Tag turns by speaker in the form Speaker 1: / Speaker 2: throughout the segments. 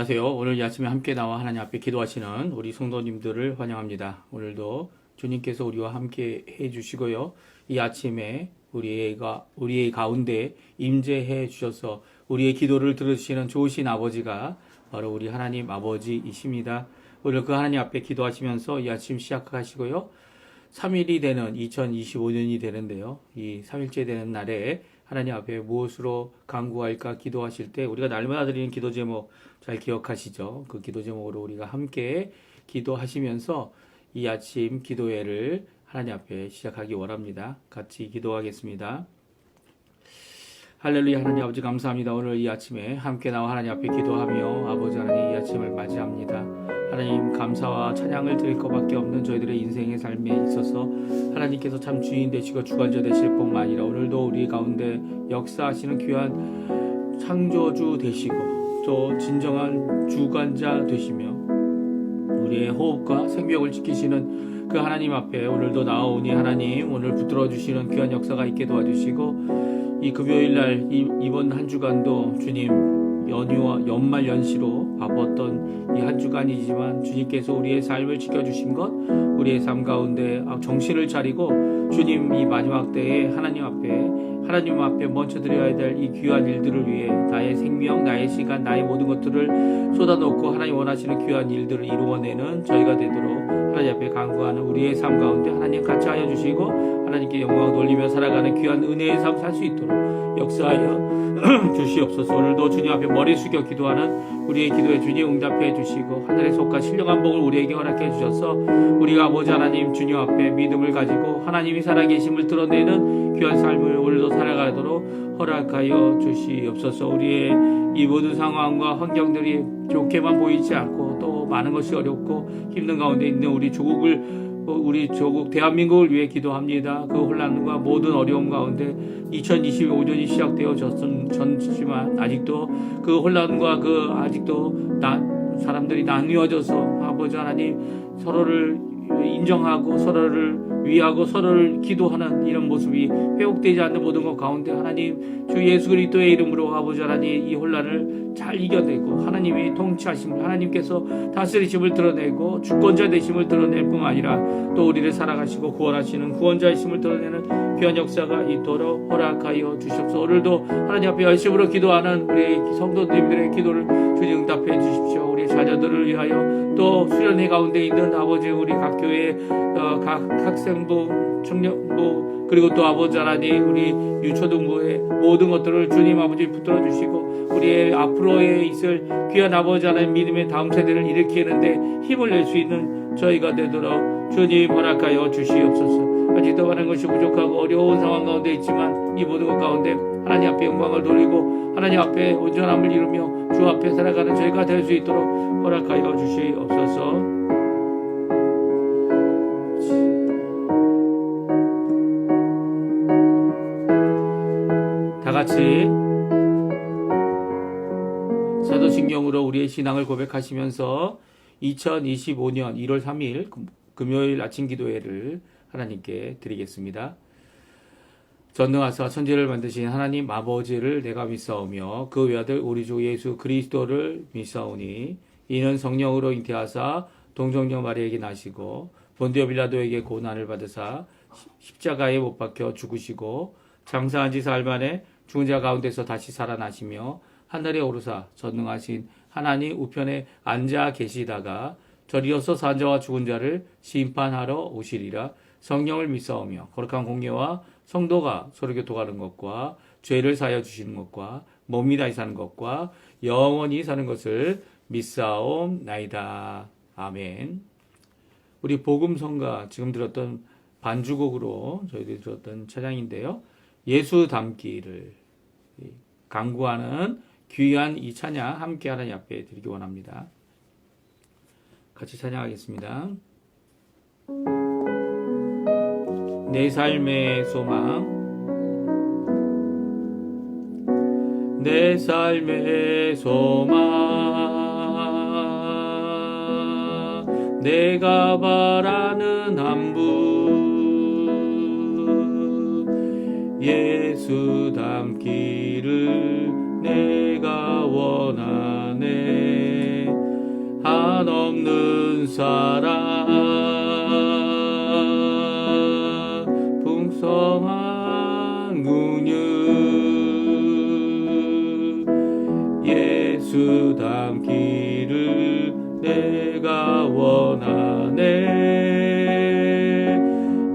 Speaker 1: 안녕하세요. 오늘 이 아침에 함께 나와 하나님 앞에 기도하시는 우리 성도님들을 환영합니다. 오늘도 주님께서 우리와 함께 해주시고요. 이 아침에 우리의 가운데 임재해 주셔서 우리의 기도를 들으시는 좋으신 아버지가 바로 우리 하나님 아버지이십니다. 오늘 그 하나님 앞에 기도하시면서 이 아침 시작하시고요. 3일이 되는 2025년이 되는데요. 이 3일째 되는 날에 하나님 앞에 무엇으로 간구할까 기도하실 때 우리가 날마다 드리는 기도 제목 잘 기억하시죠? 그 기도 제목으로 우리가 함께 기도하시면서 이 아침 기도회를 하나님 앞에 시작하기 원합니다. 같이 기도하겠습니다. 할렐루야. 하나님 아버지 감사합니다. 오늘 이 아침에 함께 나와 하나님 앞에 기도하며 아버지 하나님 이 아침을 맞이합니다. 하나님 감사와 찬양을 드릴 것밖에 없는 저희들의 인생의 삶에 있어서 하나님께서 참 주인 되시고 주관자 되실 뿐만 아니라 오늘도 우리 가운데 역사하시는 귀한 창조주 되시고 또 진정한 주관자 되시며 우리의 호흡과 생명을 지키시는 그 하나님 앞에 오늘도 나아오니 하나님 오늘 붙들어 주시는 귀한 역사가 있게 도와주시고 이 금요일날 이번 한 주간도 주님 연휴와 연말 연시로 바빴던 이 한 주간이지만 주님께서 우리의 삶을 지켜주신 것 우리의 삶 가운데 정신을 차리고 주님 이 마지막 때에 하나님 앞에 먼저 드려야 될 이 귀한 일들을 위해 나의 생명, 나의 시간, 나의 모든 것들을 쏟아놓고 하나님 원하시는 귀한 일들을 이루어내는 저희가 되도록 하나님 앞에 간구하는 우리의 삶 가운데 하나님 같이 하여 주시고 하나님께 영광을 돌리며 살아가는 귀한 은혜의 삶 살 수 있도록 역사하여 주시옵소서. 오늘도 주님 앞에 머리 숙여 기도하는 우리의 기도에 주님 응답해 주시고 하늘의 속과 신령한 복을 우리에게 허락해 주셔서 우리가 아버지 하나님 주님 앞에 믿음을 가지고 하나님이 살아계심을 드러내는 귀한 삶을 오늘도 살아가도록 허락하여 주시옵소서. 우리의 이 모든 상황과 환경들이 좋게만 보이지 않고 또 많은 것이 어렵고 힘든 가운데 있는 우리 조국 대한민국을 위해 기도합니다. 그 혼란과 모든 어려움 가운데 2025년이 시작되어졌지만 아직도 그 혼란과 아직도 사람들이 나뉘어져서 아버지 하나님 서로를 인정하고 서로를 위하고 서로를 기도하는 이런 모습이 회복되지 않는 모든 것 가운데 하나님 주 예수 그리스도의 이름으로 아버지 하나님 이 혼란을 잘 이겨내고 하나님이 통치하심을 하나님께서 다스리심을 드러내고 주권자 되심을 드러낼 뿐만 아니라 또 우리를 살아가시고 구원하시는 구원자이심을 드러내는 귀한 역사가 있도록 허락하여 주시옵소서. 오늘도 하나님 앞에 열심으로 기도하는 우리 성도님들의 기도를 주님 응답해 주십시오. 우리 자녀들을 위하여 또 수련회 가운데 있는 아버지 우리 각 교회 각 학생부 청년부 그리고 또 아버지 하나님 우리 유초등부의 모든 것들을 주님 아버지 붙들어 주시고 우리의 앞으로에 있을 귀한 아버지 하나님 믿음의 다음 세대를 일으키는데 힘을 낼 수 있는 저희가 되도록 주님 허락하여 주시옵소서. 아직도 많은 것이 부족하고 어려운 상황 가운데 있지만 이 모든 것 가운데 하나님 앞에 영광을 돌리고 하나님 앞에 온전함을 이루며 주 앞에 살아가는 저희가 될 수 있도록 허락하여 주시옵소서. 다 같이 사도신경으로 우리의 신앙을 고백하시면서 2025년 1월 3일 금요일 아침 기도회를 하나님께 드리겠습니다. 전능하사 천지를 만드신 하나님 아버지를 내가 믿사오며 그 외아들 우리 주 예수 그리스도를 믿사오니 이는 성령으로 잉태하사 동정녀 마리아에게 나시고 본디오 빌라도에게 고난을 받으사 십자가에 못 박혀 죽으시고 장사한 지 사흘 만에 죽은 자 가운데서 다시 살아나시며 하늘에 오르사 전능하신 하나님 우편에 앉아 계시다가 저리어서 산 자와 죽은 자를 심판하러 오시리라. 성령을 믿사오며 거룩한 공예와 성도가 서로 교통하는 것과 죄를 사하여 주시는 것과 몸이 다시 사는 것과 영원히 사는 것을 믿사옵나이다. 아멘. 우리 복음성가 지금 들었던 반주곡으로 저희들이 들었던 찬양인데요. 예수 닮기를 간구하는 귀한 이 찬양 함께 하나님 앞에 드리기 원합니다. 같이 찬양하겠습니다. 내 삶의 소망 내 삶의 소망 내가 바라는 한 분 예수 닮기를 내가 원하네 없는 사람 풍성한 근육 예수 닮기를 내가 원하네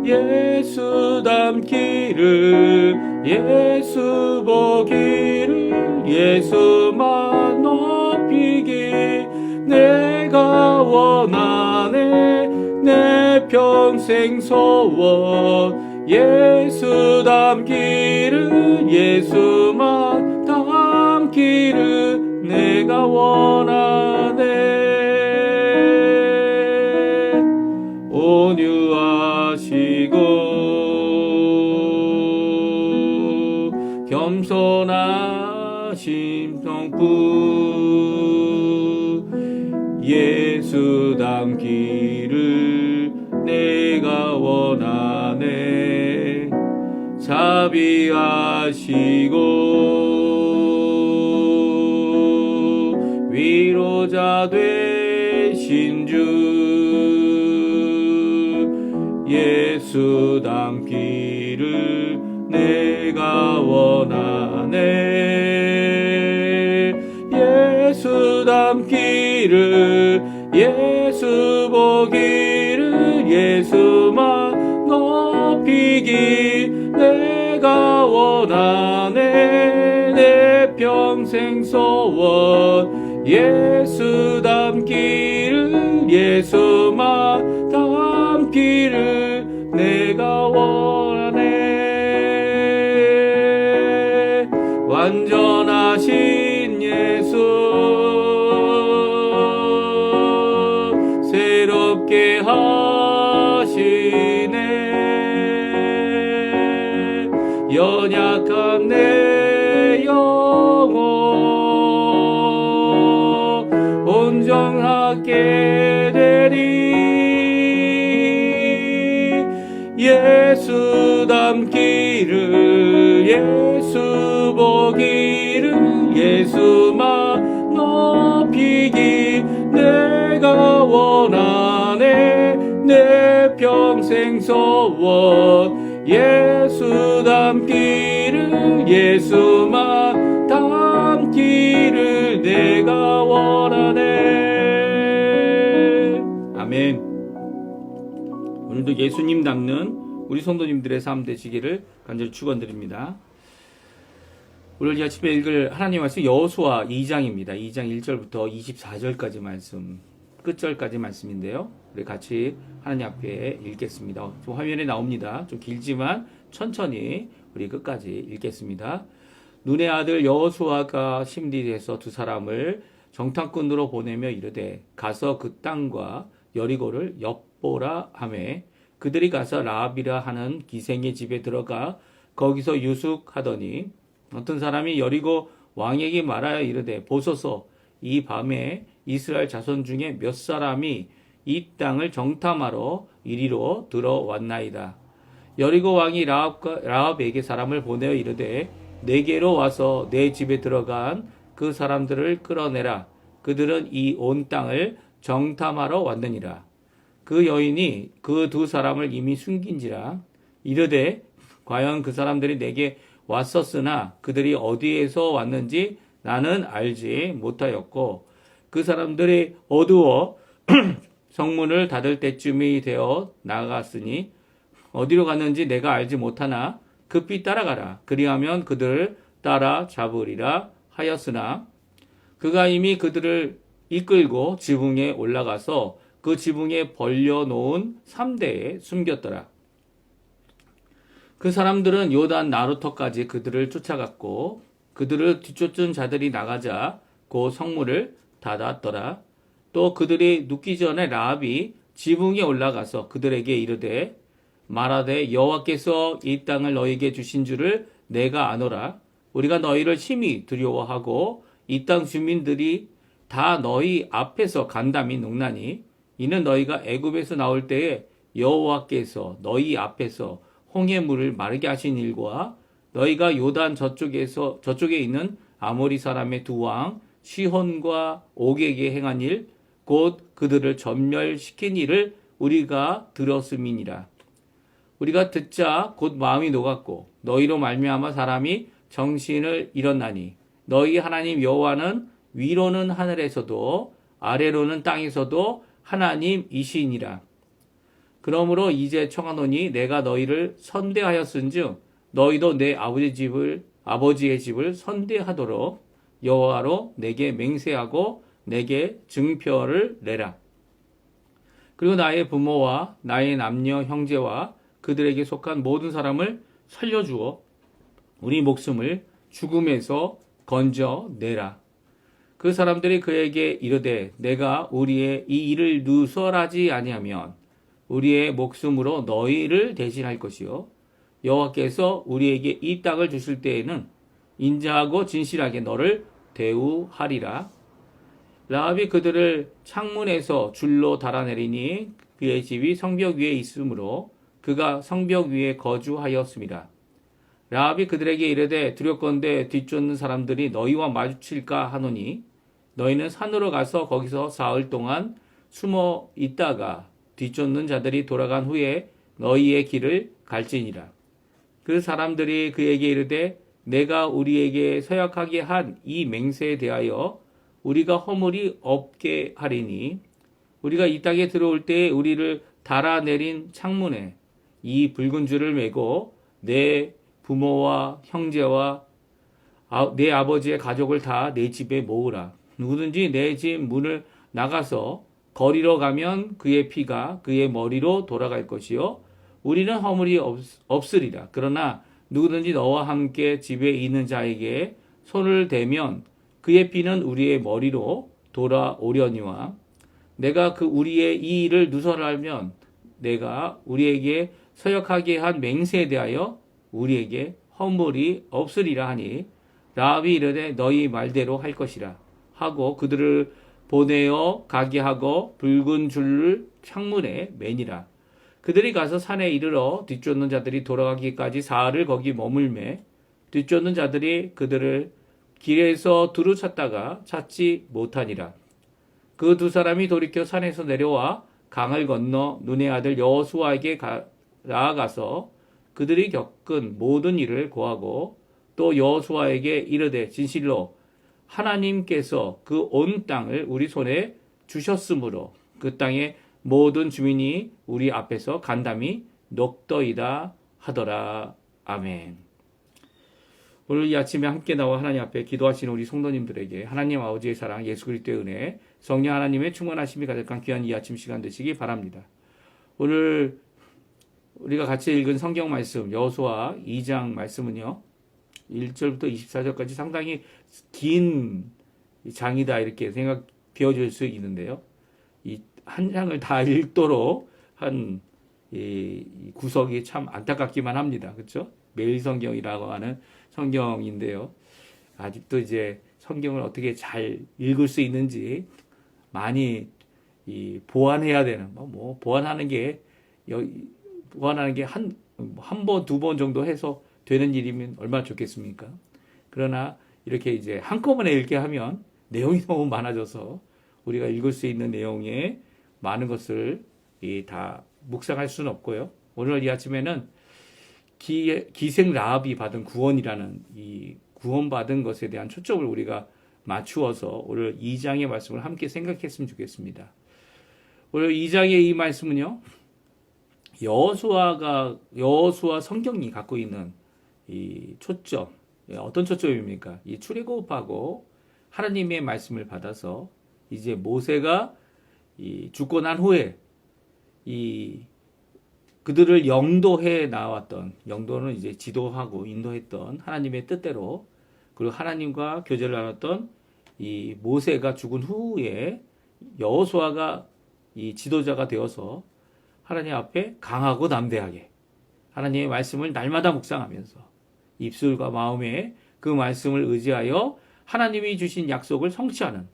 Speaker 1: 예수 닮기를 예수 보기를 예수만 높이기 내가 원하네 내 평생 소원 예수 닮기를 예수만 닮기를 내가 원하네 온유하시고 겸손하신 성품 예수 닮기를 내가 원하네 자비하시고 위로자 되신 주 예수 닮기를 내가 원하네 예수 닮기를 예수 보기를 예수만 높이기 내가 원하네 내 평생 소원 예수 닮기를 예수만 닮기를 내가 원하네 완전하신 예수 새롭게 하시네 연약한 내 영혼 온전하게 되리 예수 닮기를 예수 보기를 예수만 높이기 내가 원하네 내 평생 소원 예수 닮기를 예수만 닮기를 내가 원하네 아멘. 오늘도 예수님 닮는 우리 성도님들의 삶 되시기를 간절히 축원드립니다. 오늘 이 아침에 읽을 하나님 말씀 여호수아 2장입니다. 2장 1절부터 24절까지 말씀, 끝절까지 말씀인데요. 우리 같이 하나님 앞에 읽겠습니다. 좀 화면에 나옵니다. 좀 길지만 천천히 우리 끝까지 읽겠습니다. 눈의 아들 여호수아가 심리에서 두 사람을 정탐꾼으로 보내며 이르되 가서 그 땅과 여리고를 엿보라 하매 그들이 가서 라합이라 하는 기생의 집에 들어가 거기서 유숙하더니 어떤 사람이 여리고 왕에게 말하여 이르되 보소서 이 밤에 이스라엘 자손 중에 몇 사람이 이 땅을 정탐하러 이리로 들어왔나이다. 여리고 왕이 라합에게 사람을 보내어 이르되 내게로 와서 내 집에 들어간 그 사람들을 끌어내라. 그들은 이 온 땅을 정탐하러 왔느니라. 그 여인이 그 두 사람을 이미 숨긴지라 이르되 과연 그 사람들이 내게 왔었으나 그들이 어디에서 왔는지 나는 알지 못하였고 그 사람들이 어두워 성문을 닫을 때쯤이 되어 나갔으니 어디로 갔는지 내가 알지 못하나 급히 따라가라. 그리하면 그들을 따라 잡으리라 하였으나 그가 이미 그들을 이끌고 지붕에 올라가서 그 지붕에 벌려놓은 3대에 숨겼더라. 그 사람들은 요단 나루터까지 그들을 쫓아갔고 그들을 뒤쫓은 자들이 나가자 그 성문을 닫았더라. 또 그들이 눕기 전에 라합이 지붕에 올라가서 그들에게 이르되 말하되 여호와께서 이 땅을 너희에게 주신 줄을 내가 아노라. 우리가 너희를 심히 두려워하고 이 땅 주민들이 다 너희 앞에서 간담이 녹나니 이는 너희가 애굽에서 나올 때에 여호와께서 너희 앞에서 홍해 물을 마르게 하신 일과 너희가 요단 저쪽에 있는 아모리 사람의 두 왕 시혼과 옥에게 행한 일 곧 그들을 전멸시킨 일을 우리가 들었음이니라. 우리가 듣자 곧 마음이 녹았고 너희로 말미암아 사람이 정신을 잃었나니 너희 하나님 여호와는 위로는 하늘에서도 아래로는 땅에서도 하나님이시니라. 그러므로 이제 청하노니 내가 너희를 선대하였은즉 너희도 내 아버지의 집을 선대하도록 여호와로 내게 맹세하고 내게 증표를 내라. 그리고 나의 부모와 나의 남녀 형제와 그들에게 속한 모든 사람을 살려주어 우리 목숨을 죽음에서 건져내라. 그 사람들이 그에게 이르되 내가 우리의 이 일을 누설하지 아니하면 우리의 목숨으로 너희를 대신할 것이요 여호와께서 우리에게 이 땅을 주실 때에는 인자하고 진실하게 너를 대우하리라. 라합이 그들을 창문에서 줄로 달아내리니 그의 집이 성벽 위에 있으므로 그가 성벽 위에 거주하였습니다. 라합이 그들에게 이르되 두렵건대 뒤쫓는 사람들이 너희와 마주칠까 하노니 너희는 산으로 가서 거기서 사흘 동안 숨어 있다가 뒤쫓는 자들이 돌아간 후에 너희의 길을 갈지니라. 그 사람들이 그에게 이르되 내가 우리에게 서약하게 한 이 맹세에 대하여 우리가 허물이 없게 하리니 우리가 이 땅에 들어올 때에 우리를 달아내린 창문에 이 붉은 줄을 메고 내 부모와 형제와 내 아버지의 가족을 다 내 집에 모으라. 누구든지 내 집 문을 나가서 거리로 가면 그의 피가 그의 머리로 돌아갈 것이요 우리는 허물이 없으리라. 그러나 누구든지 너와 함께 집에 있는 자에게 손을 대면 그의 피는 우리의 머리로 돌아오려니와 내가 우리의 이 일을 누설하면 내가 우리에게 서역하게 한 맹세에 대하여 우리에게 허물이 없으리라 하니 라합이 이르되 너희 말대로 할 것이라 하고 그들을 보내어 가게 하고 붉은 줄을 창문에 매니라. 그들이 가서 산에 이르러 뒤쫓는 자들이 돌아가기까지 사흘을 거기 머물매 뒤쫓는 자들이 그들을 길에서 두루 찾다가 찾지 못하니라. 그 두 사람이 돌이켜 산에서 내려와 강을 건너 눈의 아들 여호수아에게 나아가서 그들이 겪은 모든 일을 고하고 또 여호수아에게 이르되 진실로 하나님께서 그 온 땅을 우리 손에 주셨으므로 그 땅의 모든 주민이 우리 앞에서 간담이 녹더이다 하더라. 아멘. 오늘 이 아침에 함께 나와 하나님 앞에 기도하시는 우리 성도님들에게 하나님 아버지의 사랑, 예수 그리스도의 은혜, 성령 하나님의 충만하심이 가득한 귀한 이 아침 시간 되시기 바랍니다. 오늘 우리가 같이 읽은 성경 말씀 여호수아 2장 말씀은요. 1절부터 24절까지 상당히 긴 장이다 이렇게 비워질 수 있는데요. 이 한 장을 다 읽도록 한 이 구석이 참 안타깝기만 합니다. 그렇죠? 매일 성경이라고 하는 성경인데요. 아직도 이제 성경을 어떻게 잘 읽을 수 있는지 많이 보완해야 되는 보완하는 게 한 번, 두 번 정도 해서 되는 일이면 얼마나 좋겠습니까? 그러나 이렇게 이제 한꺼번에 읽게 하면 내용이 너무 많아져서 우리가 읽을 수 있는 내용에 많은 것을 다 묵상할 수는 없고요. 오늘 이 아침에는 기생 라합이 받은 구원이라는 이 구원받은 것에 대한 초점을 우리가 맞추어서 오늘 2장의 말씀을 함께 생각했으면 좋겠습니다. 오늘 2장의 이 말씀은요. 여호수아 성경이 갖고 있는 이 초점, 어떤 초점입니까? 이 출애굽하고 하나님의 말씀을 받아서 이제 모세가 죽고 난 후에 그들을 영도해 나왔던, 영도는 이제 지도하고 인도했던 하나님의 뜻대로, 그리고 하나님과 교제를 나눴던 이 모세가 죽은 후에 여호수아가 이 지도자가 되어서 하나님 앞에 강하고 담대하게 하나님의 말씀을 날마다 묵상하면서 입술과 마음에 그 말씀을 의지하여 하나님이 주신 약속을 성취하는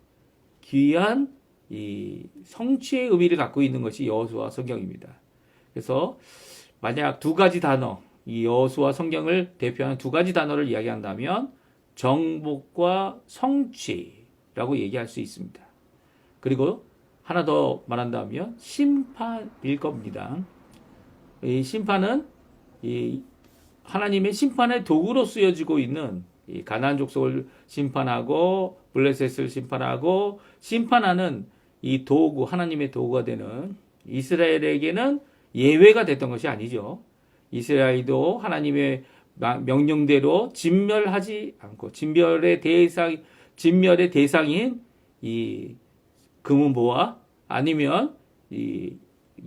Speaker 1: 귀한 이 성취의 의미를 갖고 있는 것이 여호수아 성경입니다. 그래서 만약 두 가지 단어, 이 여호수아 성경을 대표하는 두 가지 단어를 이야기한다면 정복과 성취라고 얘기할 수 있습니다. 그리고 하나 더 말한다면 심판일 겁니다. 이 심판은 이 하나님의 심판의 도구로 쓰여지고 있는 이 가나안 족속을 심판하고 블레셋을 심판하고 심판하는 이 도구, 하나님의 도구가 되는 이스라엘에게는 예외가 됐던 것이 아니죠. 이스라엘도 하나님의 명령대로 진멸하지 않고 진멸의 대상인 이 금은보화 아니면 이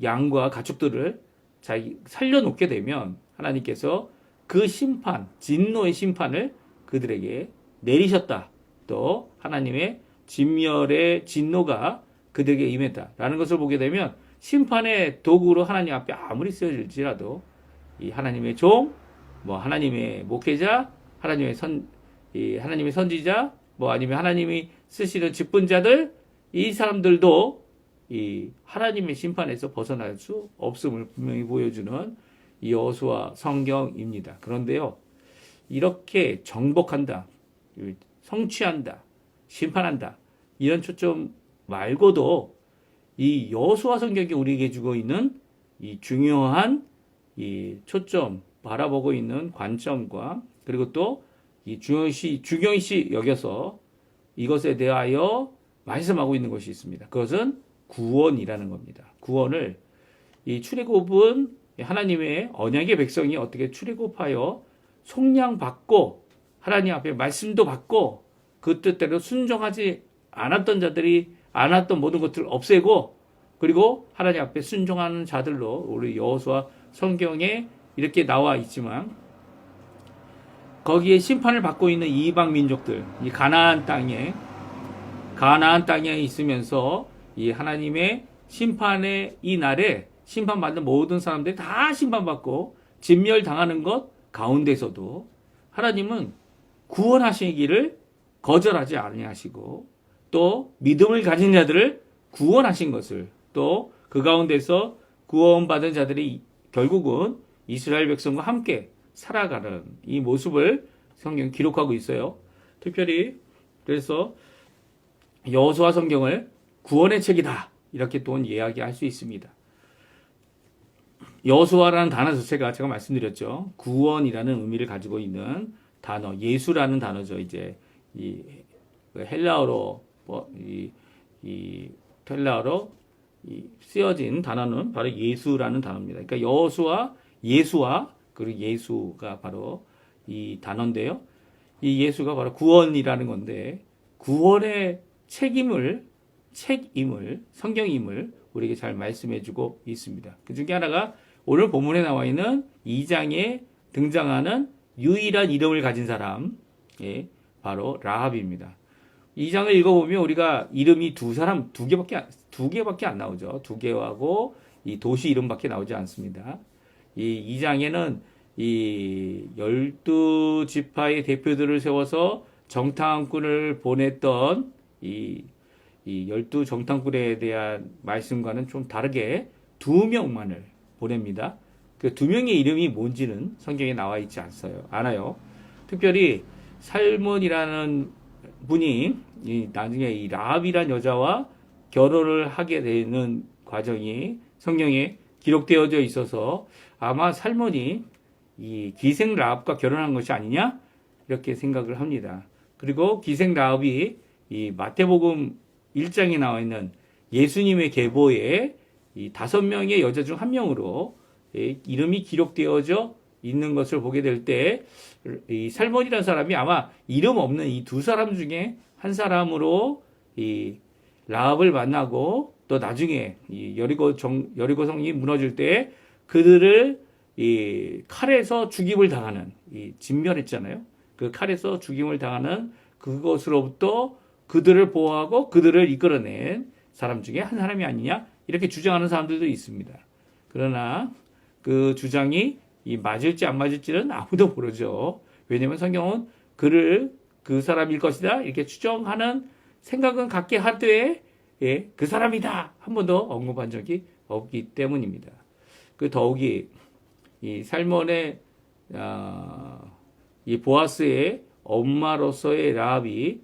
Speaker 1: 양과 가축들을 자기 살려놓게 되면 하나님께서 그 심판, 진노의 심판을 그들에게 내리셨다. 또 하나님의 진멸의 진노가 그들에게 임했다라는 것을 보게 되면 심판의 도구로 하나님 앞에 아무리 쓰여질지라도 이 하나님의 종, 뭐 하나님의 목회자, 하나님의 선지자, 뭐 아니면 하나님이 쓰시는 직분자들, 이 사람들도 이 하나님의 심판에서 벗어날 수 없음을 분명히 보여주는 이 여호수아 성경입니다. 그런데요, 이렇게 정복한다, 성취한다, 심판한다 이런 초점 말고도 이 여호수아 성경이 우리에게 주고 있는 이 중요한 이 초점 바라보고 있는 관점과 그리고 또 이 중요시 여겨서 이것에 대하여 말씀하고 있는 것이 있습니다. 그것은 구원이라는 겁니다. 구원을 이 출애굽은 하나님의 언약의 백성이 어떻게 출애굽하여 속량받고 하나님 앞에 말씀도 받고 그 뜻대로 순종하지 않았던 자들이 않았던 모든 것들을 없애고 그리고 하나님 앞에 순종하는 자들로 우리 여호수아 성경에 이렇게 나와 있지만 거기에 심판을 받고 있는 이방 민족들, 이 가나안 땅에 있으면서 이 하나님의 심판의 이 날에 심판받는 모든 사람들이 다 심판받고 진멸당하는 것 가운데서도 하나님은 구원하시기를 거절하지 아니하시고 또 믿음을 가진 자들을 구원하신 것을 또 그 가운데서 구원받은 자들이 결국은 이스라엘 백성과 함께 살아가는 이 모습을 성경이 기록하고 있어요. 특별히 그래서 여호수아 성경을 구원의 책이다 이렇게 또 이야기할 수 있습니다. 여호수아라는 단어 자체가 제가 말씀드렸죠. 구원이라는 의미를 가지고 있는 단어, 예수라는 단어죠. 이제 이 헬라어로 헬라어로 쓰여진 단어는 바로 예수라는 단어입니다. 그러니까 여호수아, 예수와 그리고 예수가 바로 이 단어인데요. 이 예수가 바로 구원이라는 건데 구원의 책임을 성경임을 우리에게 잘 말씀해주고 있습니다. 그 중에 하나가 오늘 본문에 나와 있는 2장에 등장하는 유일한 이름을 가진 사람, 바로 라합입니다. 2장을 읽어보면 우리가 이름이 두 개밖에 안 나오죠. 두 개하고 이 도시 이름밖에 나오지 않습니다. 이 2장에는 이 12지파의 대표들을 세워서 정탐꾼을 보냈던 이 12정탐꾼에 대한 말씀과는 좀 다르게 두 명만을 보냅니다. 그 두 명의 이름이 뭔지는 성경에 나와 있지 않아요. 특별히 살몬이라는 분이 나중에 이 라합이란 여자와 결혼을 하게 되는 과정이 성경에 기록되어져 있어서 아마 살몬이 이 기생 라합과 결혼한 것이 아니냐 이렇게 생각을 합니다. 그리고 기생 라합이 이 마태복음 1장에 나와 있는 예수님의 계보에 이 5명의 여자 중 한 명으로 이름이 기록되어져 있는 것을 보게 될 때 이 살몬이라는 사람이 아마 이름 없는 이 두 사람 중에 한 사람으로 이 라합을 만나고 또 나중에 이 여리고 성이 무너질 때 그들을 이 칼에서 죽임을 당하는 이 진멸했잖아요. 그 칼에서 죽임을 당하는 그것으로부터 그들을 보호하고 그들을 이끌어낸 사람 중에 한 사람이 아니냐 이렇게 주장하는 사람들도 있습니다. 그러나 그 주장이 맞을지 안 맞을지는 아무도 모르죠. 왜냐하면 성경은 그 사람일 것이다 이렇게 추정하는 생각은 갖게 하되 그 사람이다 한 번도 언급한 적이 없기 때문입니다. 그 더욱이 이 살몬의 이 보아스의 엄마로서의 라합이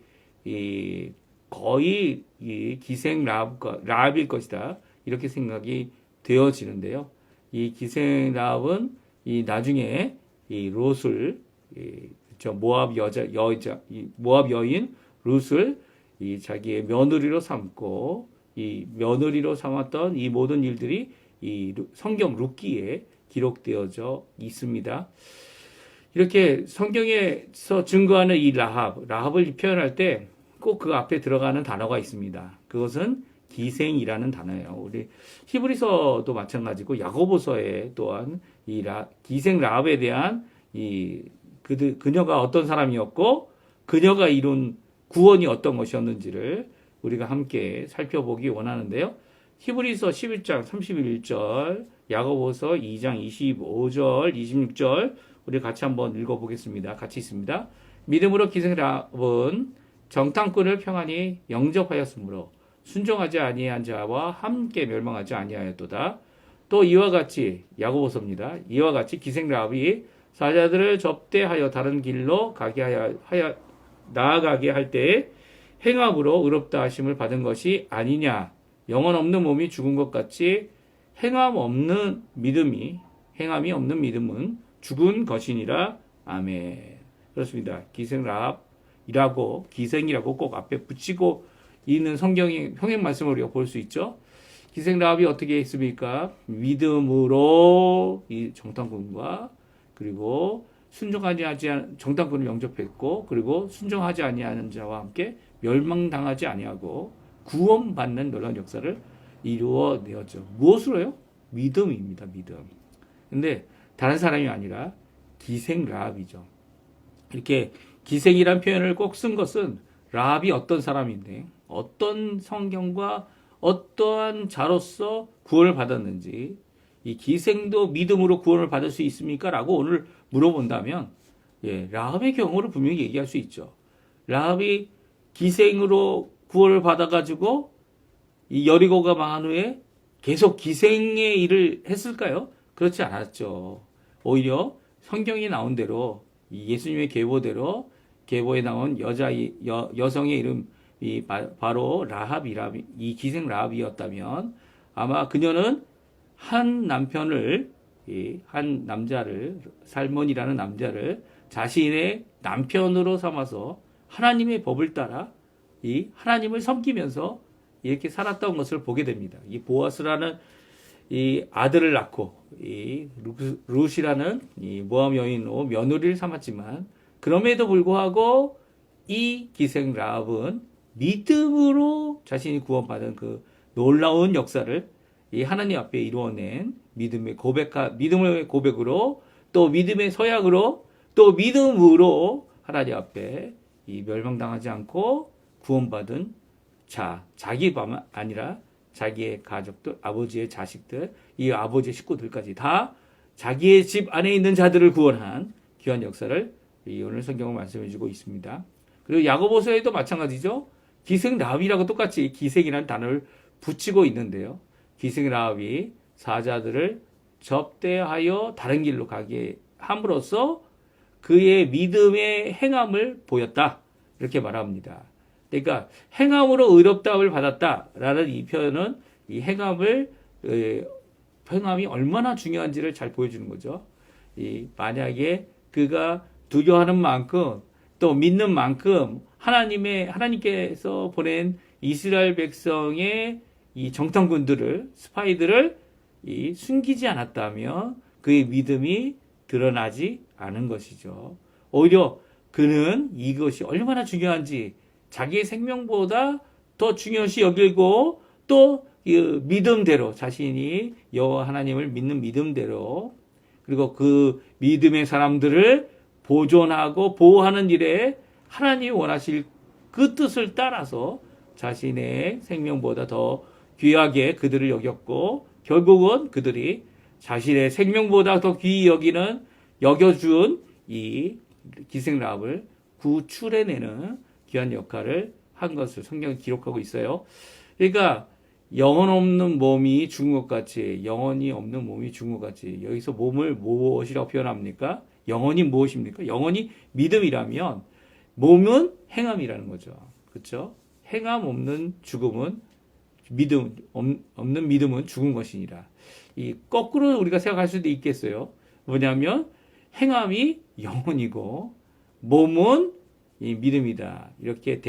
Speaker 1: 이 거의 이 기생 라합일 것이다. 이렇게 생각이 되어지는데요. 이 기생 라합은 이 나중에 이 롯을 모압 모압 여인 롯을 이 자기의 며느리로 삼고 이 며느리로 삼았던 이 모든 일들이 이 성경 룻기에 기록되어져 있습니다. 이렇게 성경에서 증거하는 이 라합을 표현할 때 꼭 그 앞에 들어가는 단어가 있습니다. 그것은 기생이라는 단어예요. 우리 히브리서도 마찬가지고 야고보서에 또한 이 기생 라합에 대한 그녀가 어떤 사람이었고 그녀가 이룬 구원이 어떤 것이었는지를 우리가 함께 살펴보기 원하는데요. 히브리서 11장 31절, 야고보서 2장 25절, 26절 우리 같이 한번 읽어보겠습니다. 같이 있습니다. 믿음으로 기생 라합은 정탐꾼을 평안히 영접하였으므로 순종하지 아니한 자와 함께 멸망하지 아니하였도다. 또 이와 같이 야고보서입니다. 이와 같이 기생 라합이 사자들을 접대하여 다른 길로 나아가게 할 때에 행함으로 의롭다 하심을 받은 것이 아니냐. 영혼 없는 몸이 죽은 것 같이 행함이 없는 믿음은 죽은 것이니라. 아멘. 그렇습니다. 기생 라합이라고 기생이라고 꼭 앞에 붙이고 있는 성경의 평행 말씀을 우리가 볼 수 있죠. 기생 라합이 어떻게 했습니까? 믿음으로 이 정탐꾼과 그리고 정탐꾼을 영접했고 그리고 순종하지 아니하는 자와 함께 멸망당하지 아니하고 구원받는 놀라운 역사를 이루어내었죠. 무엇으로요? 믿음입니다. 믿음. 근데 다른 사람이 아니라 기생 라합이죠. 이렇게 기생이란 표현을 꼭 쓴 것은 라합이 어떤 사람인데 어떤 성경과 어떠한 자로서 구원을 받았는지 이 기생도 믿음으로 구원을 받을 수 있습니까? 라고 오늘 물어본다면 라합의 경우를 분명히 얘기할 수 있죠. 라합이 기생으로 구원을 받아가지고 이 여리고가 망한 후에 계속 기생의 일을 했을까요? 그렇지 않았죠. 오히려 성경이 나온 대로 예수님의 계보대로 계보에 나온 여성의 이름이 바로 이 기생 라합이었다면 아마 그녀는 한 남자를 살몬이라는 남자를 자신의 남편으로 삼아서 하나님의 법을 따라 이 하나님을 섬기면서 이렇게 살았던 것을 보게 됩니다. 이 보아스라는 이 아들을 낳고 이 룻이라는 이 모압 여인으로 며느리를 삼았지만 그럼에도 불구하고 이 기생 라합은 믿음으로 자신이 구원받은 그 놀라운 역사를 이 하나님 앞에 이루어낸 믿음의 고백으로 또 믿음의 서약으로 또 믿음으로 하나님 앞에 이 멸망당하지 않고 구원받은 자기뿐만 아니라 자기의 가족들, 아버지의 자식들, 이 아버지의 식구들까지 다 자기의 집 안에 있는 자들을 구원한 귀한 역사를 오늘 성경은 말씀해 주고 있습니다. 그리고 야고보서에도 마찬가지죠. 기생 라합이라고 똑같이 기생이라는 단어를 붙이고 있는데요. 기생 라합이 사자들을 접대하여 다른 길로 가게 함으로써 그의 믿음의 행함을 보였다. 이렇게 말합니다. 그러니까 행함으로 의롭다함을 받았다라는 이 표현은 이 행함이 얼마나 중요한지를 잘 보여주는 거죠. 만약에 그가 두려워하는 만큼 또 믿는 만큼 하나님께서 보낸 이스라엘 백성의 이 정탐꾼들을 스파이들을 숨기지 않았다면 그의 믿음이 드러나지 않은 것이죠. 오히려 그는 이것이 얼마나 중요한지 자기의 생명보다 더 중요시 여기고 또 믿음대로 자신이 여호와 하나님을 믿는 믿음대로 그리고 그 믿음의 사람들을 보존하고 보호하는 일에 하나님이 원하실 그 뜻을 따라서 자신의 생명보다 더 귀하게 그들을 여겼고 결국은 그들이 자신의 생명보다 더 귀히 여겨준 이 기생 라합을 구출해내는 귀한 역할을 한 것을 성경이 기록하고 있어요. 그러니까 영혼 없는 몸이 죽은 것 같이 영혼이 없는 몸이 죽은 것 같이 여기서 몸을 무엇이라고 표현합니까? 영혼이 무엇입니까? 영혼이 믿음이라면 몸은 행함이라는 거죠. 그렇죠? 행함 없는 죽음은 믿음 없는 믿음은 죽은 것이니라. 이 거꾸로 우리가 생각할 수도 있겠어요. 뭐냐면 행함이 영혼이고 몸은 이 믿음이다. 이렇게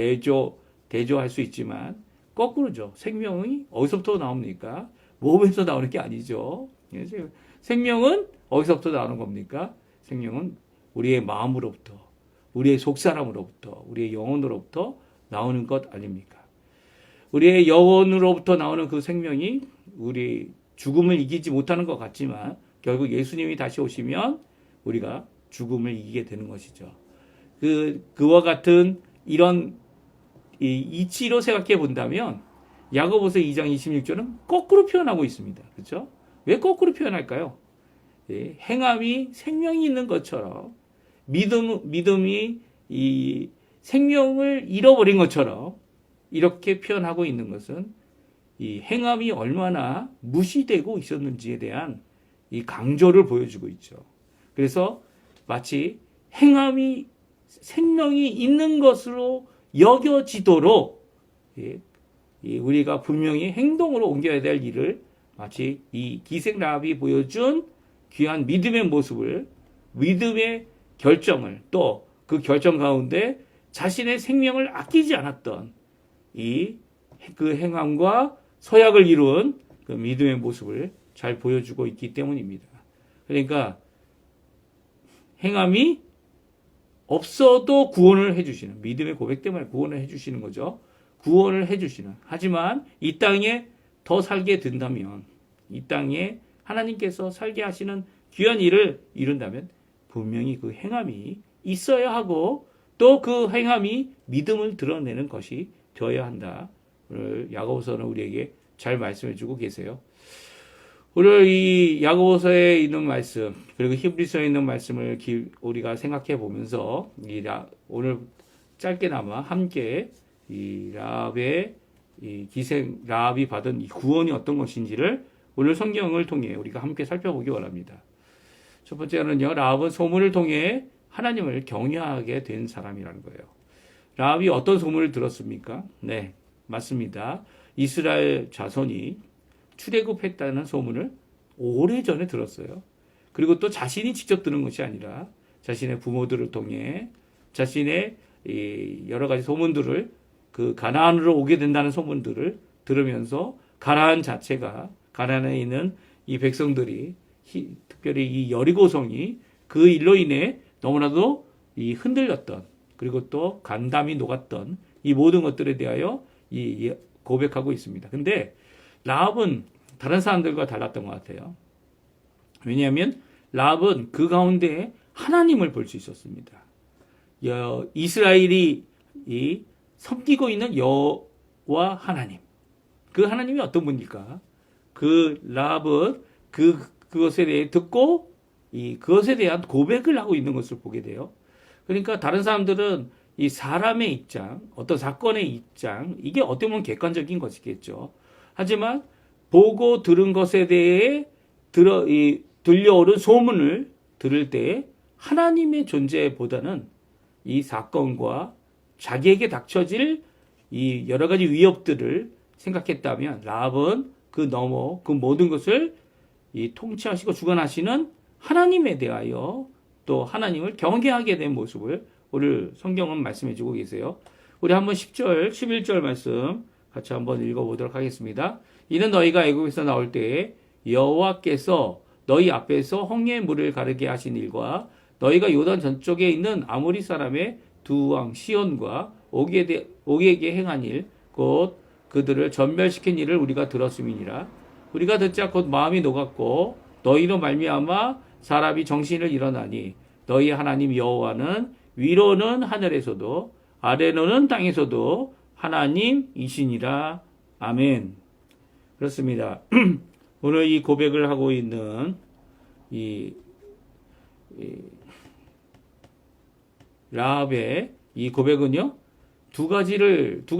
Speaker 1: 대조할 수 있지만 거꾸로죠. 생명이 어디서부터 나옵니까? 몸에서 나오는 게 아니죠. 생명은 어디서부터 나오는 겁니까? 생명은 우리의 마음으로부터, 우리의 속사람으로부터, 우리의 영혼으로부터 나오는 것 아닙니까? 우리의 영혼으로부터 나오는 그 생명이 우리 죽음을 이기지 못하는 것 같지만 결국 예수님이 다시 오시면 우리가 죽음을 이기게 되는 것이죠. 그와 같은 이런 이치로 생각해 본다면 야고보서 2장 26절은 거꾸로 표현하고 있습니다. 그렇죠? 왜 거꾸로 표현할까요? 행함이 생명이 있는 것처럼 믿음이 이 생명을 잃어버린 것처럼 이렇게 표현하고 있는 것은 이 행함이 얼마나 무시되고 있었는지에 대한 이 강조를 보여주고 있죠. 그래서 마치 행함이 생명이 있는 것으로 여겨지도록 우리가 분명히 행동으로 옮겨야 될 일을 마치 이 기생 라합이 보여준 귀한 믿음의 모습을, 믿음의 결정을, 또 그 결정 가운데 자신의 생명을 아끼지 않았던 그 행함과 서약을 이룬 그 믿음의 모습을 잘 보여주고 있기 때문입니다. 그러니까 행함이 없어도 구원을 해주시는, 믿음의 고백 때문에 구원을 해주시는 거죠. 구원을 해주시는. 하지만 이 땅에 더 살게 된다면, 이 땅에 하나님께서 살게 하시는 귀한 일을 이룬다면 분명히 그 행함이 있어야 하고 또 그 행함이 믿음을 드러내는 것이 되어야 한다. 오늘 야고보서는 우리에게 잘 말씀해 주고 계세요. 오늘 이 야고보서에 있는 말씀 그리고 히브리서에 있는 말씀을 우리가 생각해 보면서 오늘 짧게나마 함께 이 라합의 이 기생 라합이 받은 이 구원이 어떤 것인지를 오늘 성경을 통해 우리가 함께 살펴보기 원합니다. 첫 번째는요, 라합은 소문을 통해 하나님을 경외하게 된 사람이라는 거예요. 라합이 어떤 소문을 들었습니까? 네, 맞습니다. 이스라엘 자손이 출애굽했다는 소문을 오래전에 들었어요. 그리고 또 자신이 직접 들은 것이 아니라 자신의 부모들을 통해 자신의 여러 가지 소문들을 그 가나안으로 오게 된다는 소문들을 들으면서 가나안 자체가 가나안에 있는 이 백성들이 특별히 이 여리고성이 그 일로 인해 너무나도 흔들렸던 그리고 또 간담이 녹았던 이 모든 것들에 대하여 고백하고 있습니다. 근데 라합은 다른 사람들과 달랐던 것 같아요. 왜냐하면 라합은 그 가운데 하나님을 볼 수 있었습니다. 이스라엘이 섬기고 있는 여호와 하나님. 그 하나님이 어떤 분일까? 그 라합은 그것에 대해 듣고 그것에 대한 고백을 하고 있는 것을 보게 돼요. 그러니까 다른 사람들은 이 사람의 입장, 어떤 사건의 입장, 이게 어떻게 보면 객관적인 것이겠죠. 하지만 보고 들은 것에 대해 들려오는 소문을 들을 때 하나님의 존재보다는 이 사건과 자기에게 닥쳐질 이 여러 가지 위협들을 생각했다면 라합은 그 모든 것을 통치하시고 주관하시는 하나님에 대하여 또 하나님을 경외하게 된 모습을 오늘 성경은 말씀해 주고 계세요. 우리 한번 10절, 11절 말씀 같이 한번 읽어보도록 하겠습니다. 이는 너희가 애굽에서 나올 때에 여호와께서 너희 앞에서 홍해의 물을 가르게 하신 일과 너희가 요단 전쪽에 있는 아모리 사람의 두 왕 시온과 옥에게 행한 일, 곧 그들을 전멸시킨 일을 우리가 들었음이니라. 우리가 듣자 곧 마음이 녹았고 너희로 말미암아 사람이 정신을 잃어나니 너희 하나님 여호와는 위로는 하늘에서도 아래로는 땅에서도 하나님이시니라. 아멘. 그렇습니다. 오늘 이 고백을 하고 있는 라합의 이 고백은요, 두 가지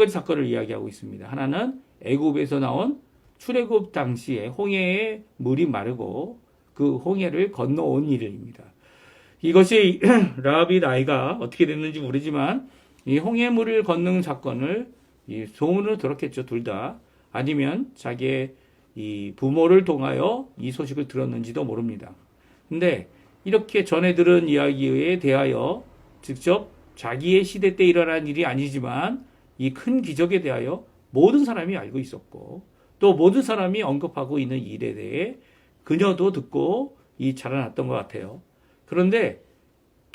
Speaker 1: 사건을 이야기하고 있습니다. 하나는 애굽에서 나온 출애굽 당시에 홍해의 물이 마르고 그 홍해를 건너온 일입니다. 이것이 라합이 나이가 어떻게 됐는지 모르지만 이 홍해물을 건너는 사건을 이 소문으로 들었겠죠, 둘 다. 아니면 자기의 이 부모를 통하여 이 소식을 들었는지도 모릅니다. 근데 이렇게 전해 들은 이야기에 대하여 직접 자기의 시대 때 일어난 일이 아니지만 이 큰 기적에 대하여 모든 사람이 알고 있었고 또 모든 사람이 언급하고 있는 일에 대해 그녀도 듣고 이 자라났던 것 같아요. 그런데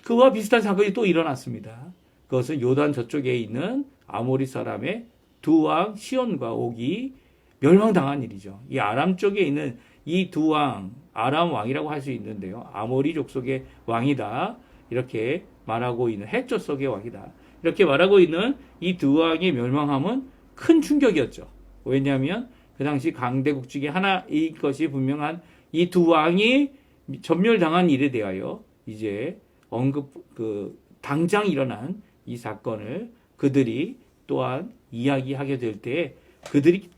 Speaker 1: 그와 비슷한 사건이 또 일어났습니다. 그것은 요단 저쪽에 있는 아모리 사람의 두 왕 시온과 옥이 멸망당한 일이죠. 이 아람 쪽에 있는 이 두 왕, 아람 왕이라고 할 수 있는데요. 아모리 족속의 왕이다. 이렇게 말하고 있는 해쪽 속의 왕이다. 이렇게 말하고 있는 이 두 왕의 멸망함은 큰 충격이었죠. 왜냐하면 그 당시 강대국 중에 하나일 것이 분명한 이 두 왕이 전멸당한 일에 대하여 이제 당장 일어난 이 사건을 그들이 또한 이야기하게 될 때 그들이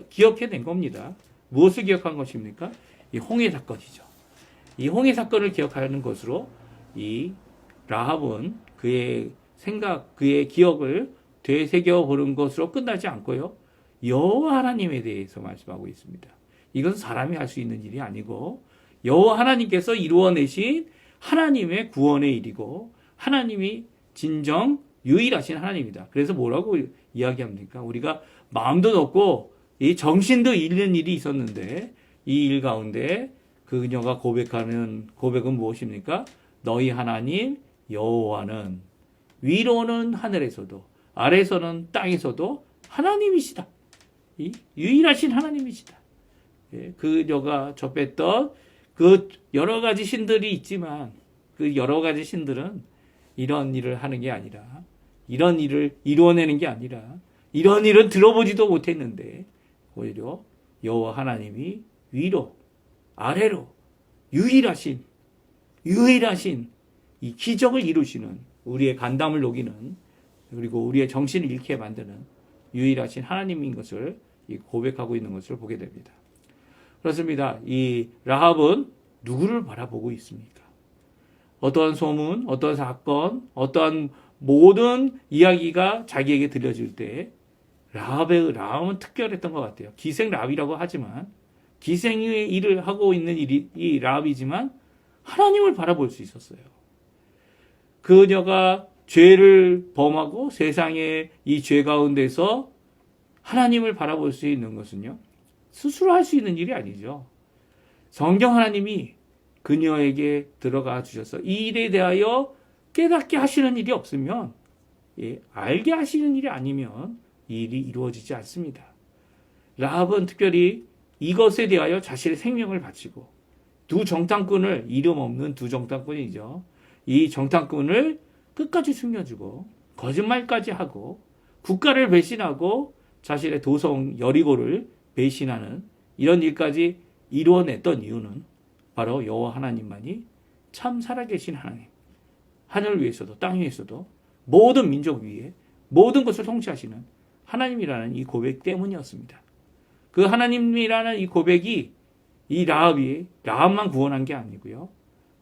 Speaker 1: 기억해낸 겁니다. 무엇을 기억한 것입니까? 이 홍해 사건이죠. 이 홍해 사건을 기억하는 것으로 이 라합은 그의 생각, 그의 기억을 되새겨 보는 것으로 끝나지 않고요. 여호와 하나님에 대해서 말씀하고 있습니다. 이건 사람이 할 수 있는 일이 아니고 여호와 하나님께서 이루어내신 하나님의 구원의 일이고 하나님이 진정 유일하신 하나님이다. 그래서 뭐라고 이야기합니까? 우리가 마음도 높고 이 정신도 잃는 일이 있었는데 이 일 가운데 그녀가 고백은 무엇입니까? 너희 하나님 여호와는 위로는 하늘에서도 아래서는 땅에서도 하나님이시다. 이 유일하신 하나님이시다. 예, 그녀가 접했던 그 여러 가지 신들이 있지만 그 여러 가지 신들은 이런 일을 하는 게 아니라 이런 일을 이루어내는 게 아니라 이런 일은 들어보지도 못했는데 오히려 여호와 하나님이 위로 아래로 유일하신 이 기적을 이루시는 우리의 간담을 녹이는 그리고 우리의 정신을 잃게 만드는 유일하신 하나님인 것을 고백하고 있는 것을 보게 됩니다. 그렇습니다. 이 라합은 누구를 바라보고 있습니까? 어떠한 소문, 어떠한 사건, 어떠한 모든 이야기가 자기에게 들려질 때 라합은 특별했던 것 같아요. 기생 라합이라고 하지만 기생의 일을 하고 있는 이 라합이지만 하나님을 바라볼 수 있었어요. 그녀가 죄를 범하고 세상의 이 죄 가운데서 하나님을 바라볼 수 있는 것은요. 스스로 할 수 있는 일이 아니죠. 성경 하나님이 그녀에게 들어가 주셔서 이 일에 대하여 깨닫게 하시는 일이 없으면 알게 하시는 일이 아니면 이 일이 이루어지지 않습니다. 라합은 특별히 이것에 대하여 자신의 생명을 바치고 두 정탐꾼을 이름 없는 두 정탐꾼이죠. 이 정탐꾼을 끝까지 숨겨주고 거짓말까지 하고 국가를 배신하고 자신의 도성 여리고를 배신하는 이런 일까지 이루어냈던 이유는 바로 여호와 하나님만이 참 살아계신 하나님, 하늘 위에서도 땅 위에서도 모든 민족 위에 모든 것을 통치하시는 하나님이라는 이 고백 때문이었습니다. 그 하나님이라는 이 고백이 이 라합만 구원한 게 아니고요.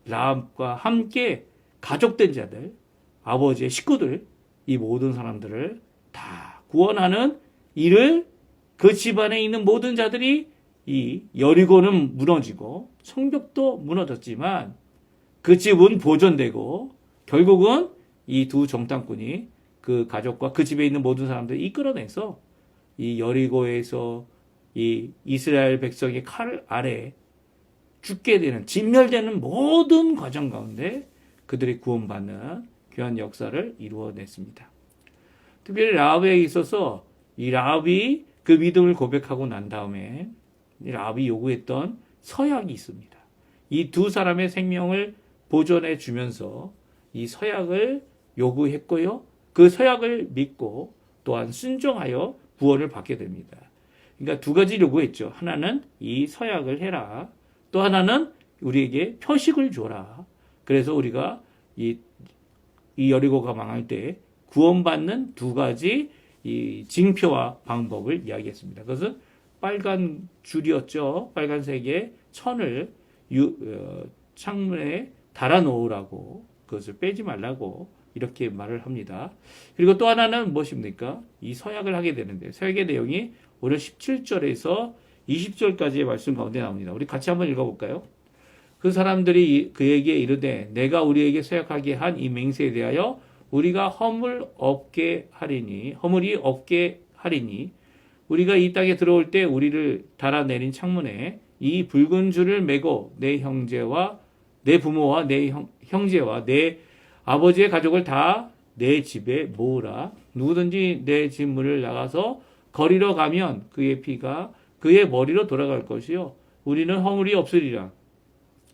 Speaker 1: 라합과 함께 가족된 자들, 아버지의 식구들, 이 모든 사람들을 다 구원하는 일을 그 집안에 있는 모든 자들이 이 여리고는 무너지고 성벽도 무너졌지만 그 집은 보존되고 결국은 이 두 정탐꾼이 그 가족과 그 집에 있는 모든 사람들을 이끌어내서 이 여리고에서 이 이스라엘 백성의 칼 아래 죽게 되는 진멸되는 모든 과정 가운데 그들이 구원받는 귀한 역사를 이루어냈습니다. 특별히 라합에 있어서 이 라합이 그 믿음을 고백하고 난 다음에 라합이 요구했던 서약이 있습니다. 이 두 사람의 생명을 보존해 주면서 이 서약을 요구했고요. 그 서약을 믿고 또한 순종하여 구원을 받게 됩니다. 그러니까 두 가지 요구했죠. 하나는 이 서약을 해라. 또 하나는 우리에게 표식을 줘라. 그래서 우리가 이 여리고가 망할 때 구원받는 두 가지 이 징표와 방법을 이야기했습니다. 그것은 빨간 줄이었죠. 빨간색의 천을 창문에 달아 놓으라고 그것을 빼지 말라고 이렇게 말을 합니다. 그리고 또 하나는 무엇입니까? 이 서약을 하게 되는데 서약의 내용이 오늘 17절에서 20절까지의 말씀 가운데 나옵니다. 우리 같이 한번 읽어볼까요? 그 사람들이 그에게 이르되 내가 우리에게 서약하게 한 이 맹세에 대하여 우리가 허물이 없게 하리니 우리가 이 땅에 들어올 때 우리를 달아내린 창문에 이 붉은 줄을 매고 내 형제와 내 부모와 내 형제와 내 아버지의 가족을 다 내 집에 모으라. 누구든지 내 집 문을 나가서 거리러 가면 그의 피가 그의 머리로 돌아갈 것이요 우리는 허물이 없으리라.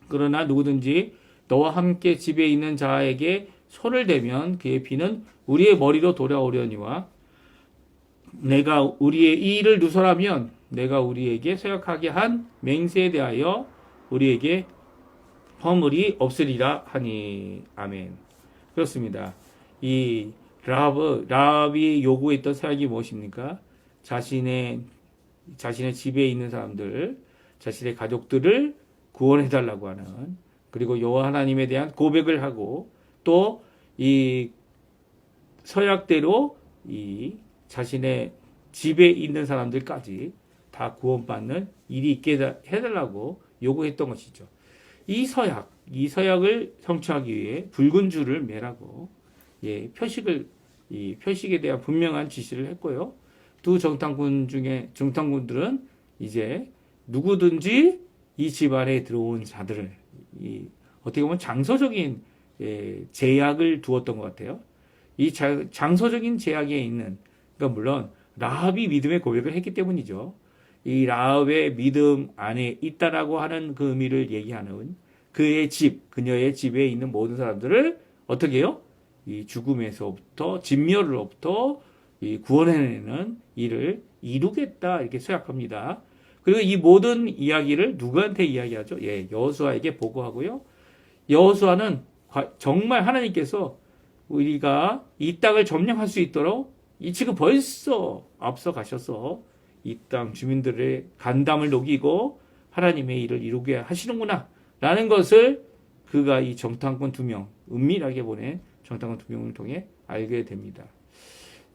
Speaker 1: 그러나 누구든지 너와 함께 집에 있는 자에게 손을 대면 그의 피는 우리의 머리로 돌아오려니와 내가 우리의 이 일을 누설하면 내가 우리에게 서약하게 한 맹세에 대하여 우리에게 허물이 없으리라 하니. 아멘. 그렇습니다. 이 라합이 요구했던 서약이 무엇입니까? 자신의 집에 있는 사람들, 자신의 가족들을 구원해달라고 하는, 그리고 여호와 하나님에 대한 고백을 하고 또 이 서약대로 이 자신의 집에 있는 사람들까지 다 구원받는 일이 있게 해달라고 요구했던 것이죠. 이 서약을 성취하기 위해 붉은 줄을 매라고 이 표식에 대한 분명한 지시를 했고요. 두 정탐꾼들은 이제 누구든지 이 집안에 들어온 자들을 어떻게 보면 장소적인 제약을 두었던 것 같아요. 이 장소적인 제약에 있는, 그러니까 물론 라합이 믿음의 고백을 했기 때문이죠. 이 라합의 믿음 안에 있다라고 하는 그 의미를 얘기하는 그의 집, 그녀의 집에 있는 모든 사람들을 어떻게 해요? 이 죽음에서부터, 진멸로부터 구원해내는 일을 이루겠다 이렇게 서약합니다. 그리고 이 모든 이야기를 누구한테 이야기하죠? 여호수아에게 보고하고요. 여호수아는 정말 하나님께서 우리가 이 땅을 점령할 수 있도록 지금 벌써 앞서 가셔서 이 땅 주민들의 간담을 녹이고 하나님의 일을 이루게 하시는구나 라는 것을 그가 이 정탐꾼 2명, 은밀하게 보낸 정탐꾼 2명을 통해 알게 됩니다.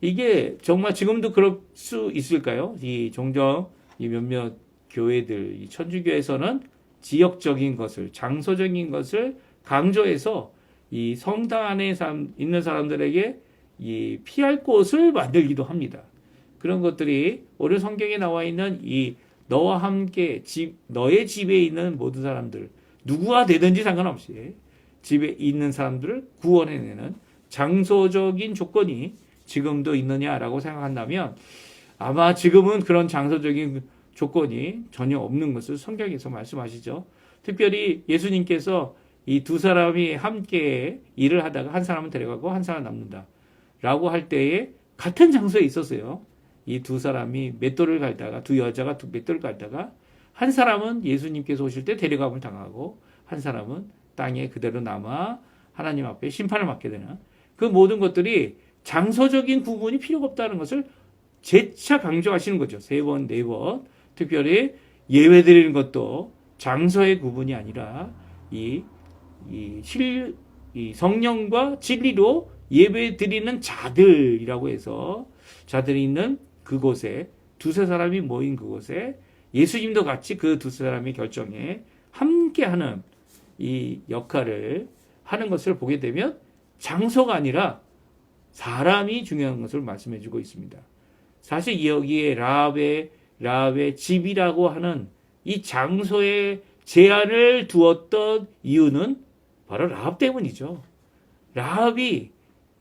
Speaker 1: 이게 정말 지금도 그럴 수 있을까요? 종종 몇몇 교회들, 이 천주교에서는 지역적인 것을, 장소적인 것을 강조해서 이 성당 안에 있는 사람들에게 이 피할 곳을 만들기도 합니다. 그런 것들이 오늘 성경에 나와 있는 이 너와 함께 너의 집에 있는 모든 사람들, 누구와 되든지 상관없이 집에 있는 사람들을 구원해내는 장소적인 조건이 지금도 있느냐라고 생각한다면 아마 지금은 그런 장소적인 조건이 전혀 없는 것을 성경에서 말씀하시죠. 특별히 예수님께서 이 두 사람이 함께 일을 하다가 한 사람은 데려가고 한 사람은 남는다 라고 할 때에 같은 장소에 있었어요. 이 두 사람이 맷돌을 갈다가, 두 여자가 맷돌을 갈다가 한 사람은 예수님께서 오실 때 데려감을 당하고 한 사람은 땅에 그대로 남아 하나님 앞에 심판을 받게 되는 그 모든 것들이 장소적인 구분이 필요가 없다는 것을 재차 강조하시는 거죠. 3번, 4번. 특별히 예외 드리는 것도 장소의 구분이 아니라 이 성령과 진리로 예배 드리는 자들이라고 해서 자들이 있는 그곳에 두세 사람이 모인 그곳에 예수님도 같이 그 두세 사람의 결정에 함께하는 이 역할을 하는 것을 보게 되면 장소가 아니라 사람이 중요한 것을 말씀해 주고 있습니다. 사실 여기에 라합의 집이라고 하는 이 장소에 제한을 두었던 이유는 바로 라합 때문이죠. 라합이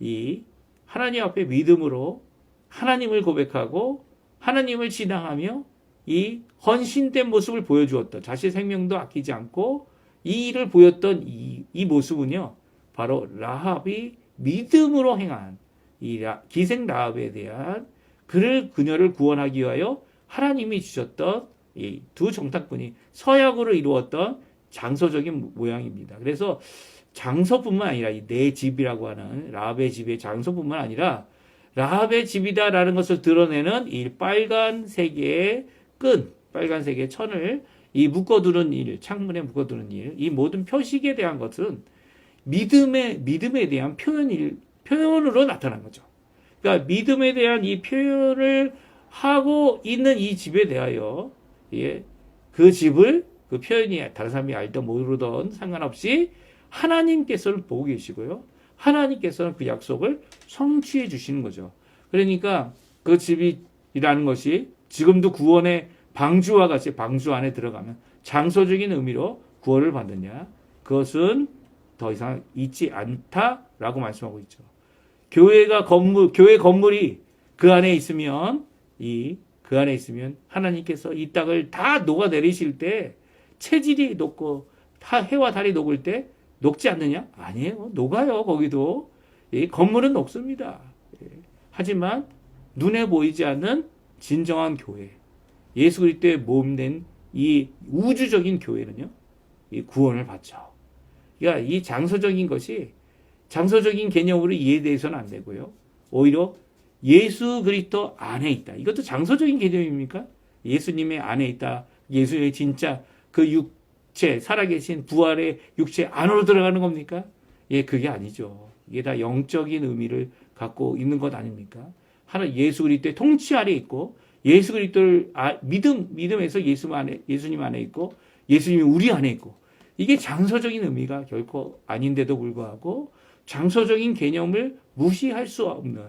Speaker 1: 이 하나님 앞에 믿음으로 하나님을 고백하고 하나님을 신앙하며 이 헌신된 모습을 보여주었던, 자신의 생명도 아끼지 않고 이 일을 보였던 이 모습은요, 바로 라합이 믿음으로 행한 이 기생 라합에 대한 그녀를 구원하기 위하여 하나님이 주셨던 이 두 정탐꾼이 서약으로 이루었던 장소적인 모양입니다. 그래서 장소뿐만 아니라 내 집이라고 하는 라합의 집의 장소뿐만 아니라 라합의 집이다라는 것을 드러내는 이 빨간색의 천을 묶어두는 일, 창문에 묶어두는 일, 이 모든 표식에 대한 것은 믿음에 대한 표현으로 나타난 거죠. 그러니까 믿음에 대한 이 표현을 하고 있는 이 집에 대하여 예, 그 집을 그 표현이 다른 사람이 알던 모르던 상관없이 하나님께서는 보고 계시고요. 하나님께서는 그 약속을 성취해 주시는 거죠. 그러니까 그 집이라는 것이 지금도 구원의 방주와 같이 방주 안에 들어가면 장소적인 의미로 구원을 받느냐? 그것은 더 이상 있지 않다라고 말씀하고 있죠. 교회 건물이 그 안에 있으면 그 안에 있으면 하나님께서 이 땅을 다 녹아내리실 때 체질이 녹고 해와 달이 녹을 때 녹지 않느냐? 아니에요. 녹아요. 거기도. 건물은 녹습니다. 하지만 눈에 보이지 않는 진정한 교회, 예수 그리스도의 몸된 이 우주적인 교회는요, 이 구원을 받죠. 그러니까 이 장소적인 것이 장소적인 개념으로 이해돼서는 안 되고요. 오히려 예수 그리스도 안에 있다. 이것도 장소적인 개념입니까? 예수님의 안에 있다. 예수의 진짜 그 육체, 살아계신 부활의 육체 안으로 들어가는 겁니까? 예, 그게 아니죠. 이게 다 영적인 의미를 갖고 있는 것 아닙니까? 하나 예수 그리스도의 통치 아래 있고 예수 그리스도를 믿음에서 예수님 안에 있고 예수님이 우리 안에 있고 이게 장소적인 의미가 결코 아닌데도 불구하고 장소적인 개념을 무시할 수 없는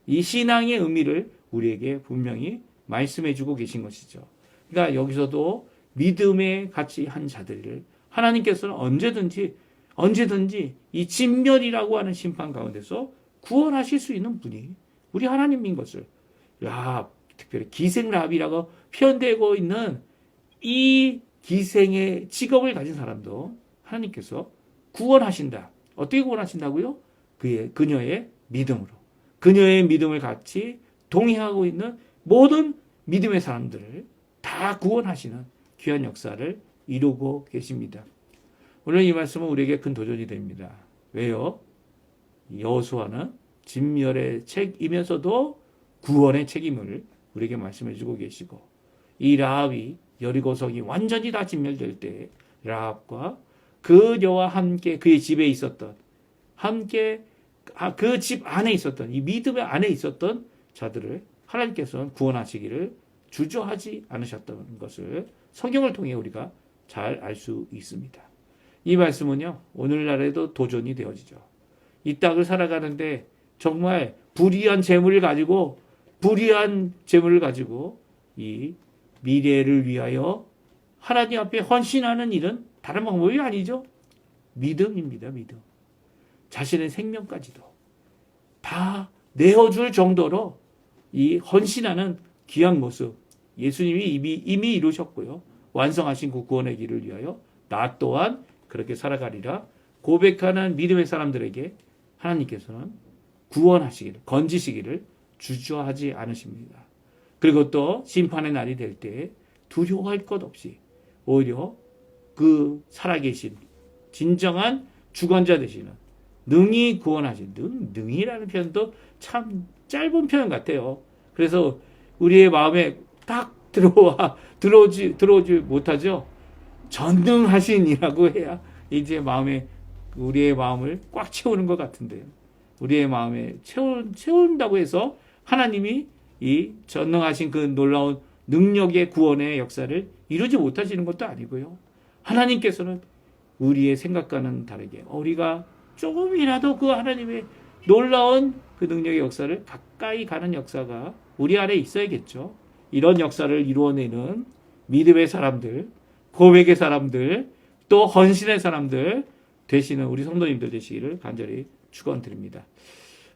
Speaker 1: 이 신앙의 의미를 우리에게 분명히 말씀해 주고 계신 것이죠. 그러니까 여기서도 믿음에 같이 한 자들을 하나님께서는 언제든지 이 진멸이라고 하는 심판 가운데서 구원하실 수 있는 분이 우리 하나님인 것을 특별히 기생 라합이라고 표현되고 있는 이 기생의 직업을 가진 사람도 하나님께서 구원하신다. 어떻게 구원하신다고요? 그녀의 믿음으로. 그녀의 믿음을 같이 동의하고 있는 모든 믿음의 사람들을 다 구원하시는 귀한 역사를 이루고 계십니다. 오늘 이 말씀은 우리에게 큰 도전이 됩니다. 왜요? 여호수아는 진멸의 책이면서도 구원의 책임을 우리에게 말씀해 주고 계시고 이 라합이 여리고성이 완전히 다 진멸될 때 라합과 그녀와 함께 그의 집에 있었던 함께 그 집 안에 있었던 이 믿음의 안에 있었던 자들을 하나님께서는 구원하시기를 주저하지 않으셨던 것을 성경을 통해 우리가 잘 알 수 있습니다. 이 말씀은요 오늘날에도 도전이 되어지죠. 이 땅을 살아가는데 정말 불의한 재물을 가지고 이 미래를 위하여 하나님 앞에 헌신하는 일은 다른 방법이 아니죠. 믿음입니다. 믿음. 자신의 생명까지도 다 내어줄 정도로 이 헌신하는 귀한 모습 예수님이 이미 이루셨고요. 완성하신 그 구원의 길을 위하여 나 또한 그렇게 살아가리라 고백하는 믿음의 사람들에게 하나님께서는 구원하시기를 건지시기를 주저하지 않으십니다. 그리고 또 심판의 날이 될 때 두려워할 것 없이 오히려 그 살아계신 진정한 주관자 되시는 능히 구원하신 능이라는 표현도 참 짧은 표현 같아요. 그래서 우리의 마음에 딱 들어오지 못하죠. 전능하신이라고 해야 이제 우리의 마음을 꽉 채우는 것 같은데요. 우리의 마음에 채운다고 해서 하나님이 이 전능하신 그 놀라운 능력의 구원의 역사를 이루지 못하시는 것도 아니고요. 하나님께서는 우리의 생각과는 다르게 우리가 조금이라도 그 하나님의 놀라운 그 능력의 역사를 가까이 가는 역사가 우리 안에 있어야겠죠. 이런 역사를 이루어내는 믿음의 사람들, 고백의 사람들, 또 헌신의 사람들 되시는 우리 성도님들 되시기를 간절히 축원드립니다.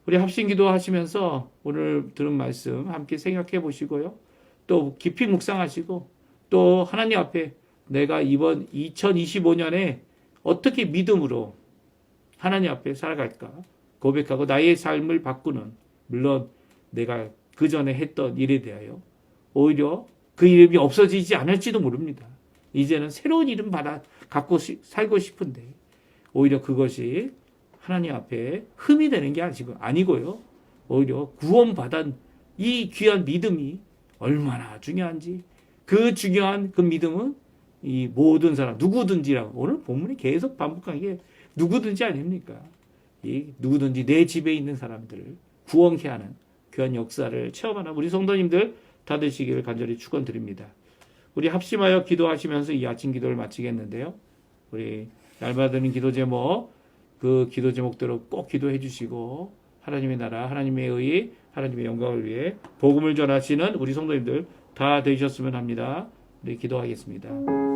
Speaker 1: 우리 합심기도 하시면서 오늘 들은 말씀 함께 생각해 보시고요. 또 깊이 묵상하시고 또 하나님 앞에 내가 이번 2025년에 어떻게 믿음으로 하나님 앞에 살아갈까 고백하고 나의 삶을 바꾸는 물론 내가 그 전에 했던 일에 대하여 오히려 그 이름이 없어지지 않을지도 모릅니다. 이제는 새로운 이름 갖고 살고 싶은데 오히려 그것이 하나님 앞에 흠이 되는 게 아니고요. 오히려 구원받은 이 귀한 믿음이 얼마나 중요한지 그 중요한 그 믿음은 이 모든 사람 누구든지라고 오늘 본문이 계속 반복한 게 누구든지 아닙니까? 이 누구든지 내 집에 있는 사람들을 구원케 하는 귀한 역사를 체험하는 우리 성도님들 다 되시기를 간절히 축원드립니다. 우리 합심하여 기도하시면서 이 아침 기도를 마치겠는데요. 우리 날마다는 기도 제목, 그 기도 제목대로 꼭 기도해 주시고 하나님의 나라, 하나님의 의, 하나님의 영광을 위해 복음을 전하시는 우리 성도님들 다 되셨으면 합니다. 우리 기도하겠습니다.